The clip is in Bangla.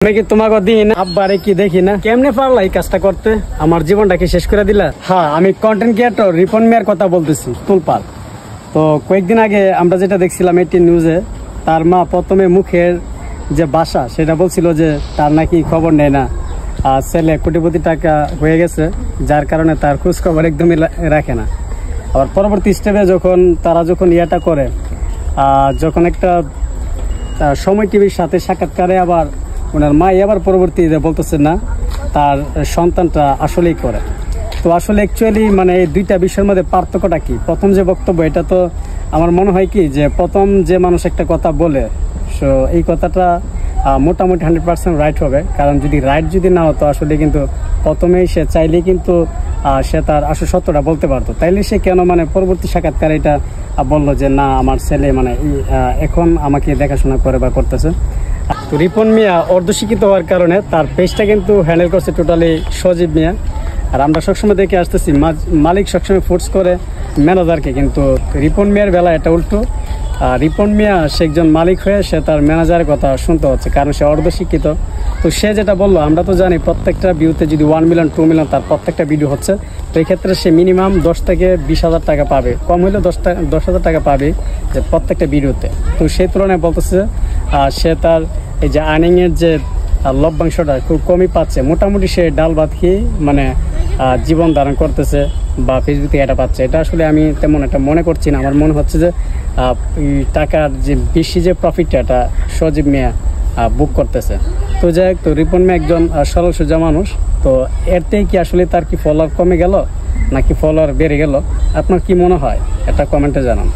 আমি কি তোমাকে দিই না আব্বারে কি দেখি না কেমনে পারলা এই কাজটা করতে আমার জীবনটাকে শেষ করে দিলা। হ্যাঁ, আমি কন্টেন্ট ক্রিয়েটর রিপন মিয়ার কথা বলতেছি তুলপাল। তো কয়েকদিন আগে আমরা যেটা দেখছিলাম এটি নিউজে, তার মা প্রথমে মুখের যে বাসা সেটা বলছিল যে তার নাকি খবর নেয় না, আর ছেলে কোটিপতি টাকা হয়ে গেছে যার কারণে তার খোঁজ খবর একদমই রাখে না। আবার পরবর্তী স্টেপে তারা যখন ইয়াটা করে, যখন একটা সময় টিভির সাথে সাক্ষাৎকারে আবার ওনার মা আবার পরবর্তীতে বলতেছে না তার সন্তানটা আসলেই করে। তো আসলে অ্যাকচুয়ালি মানে এই দুইটা বিষয়ের মধ্যে পার্থক্যটা কি? প্রথম যে বক্তব্য, এটা তো আমার মনে হয় কি যে প্রথম যে মানুষ একটা কথা বলে, সো এই কথাটা মোটামুটি 100% রাইট হবে। কারণ যদি রাইট যদি না হতো আসলে কিন্তু প্রথমেই সে চাইলেই কিন্তু সে তার আসল সত্যটা বলতে পারতো। তাইলে সে কেন মানে পরবর্তী সাক্ষাৎকারে এটা বললো যে না আমার ছেলে মানে এখন আমাকে দেখাশোনা করে বা করতেছে। তো রিপন মিয়া অর্ধশিক্ষিত হওয়ার কারণে তার পেজটা কিন্তু হ্যান্ডেল করছে টোটালি সজীব মিয়া। আর আমরা সবসময় দেখে আসতেছি মালিক সবসময় ফোর্স করে ম্যানেজারকে, কিন্তু রিপন মিয়ার বেলা এটা উল্টো। রিপন মিয়া সে একজন মালিক হয়ে সে তার ম্যানেজারের কথা শুনতে হচ্ছে, কারণ সে অর্ধশিক্ষিত। তো সে যেটা বললো, আমরা তো জানি প্রত্যেকটা ভিউতে যদি 1 মিলিয়ন 2 মিলিয়ন তার প্রত্যেকটা ভিডিও হচ্ছে, তো এই ক্ষেত্রে সে মিনিমাম 10 থেকে 20,000 টাকা পাবে, কম হইলে 10,000 টাকা পাবে যে প্রত্যেকটা ভিডিওতে। তো সেই তুলনায় বলতেছে সে তার এই যে আর্নিংয়ের যে লভ্যাংশটা খুব কমই পাচ্ছে। মোটামুটি সে ডাল ভাত খেয়ে মানে জীবন ধারণ করতেছে বা ফেসবুকে এটা পাচ্ছে। এটা আসলে আমি তেমন একটা মনে করছি না। আমার মনে হচ্ছে যে টাকার যে বেশি যে প্রফিটটা এটা সজীব মিয়া বুক করতেছে। তো যাই হোক, তো রিপন মিয়া একজন সরল সোজা মানুষ। তো এরতেই কি আসলে তার কি ফলোয়ার কমে গেল নাকি ফলোয়ার বেড়ে গেল? আপনার কি মনে হয়? এটা কমেন্টে জানান।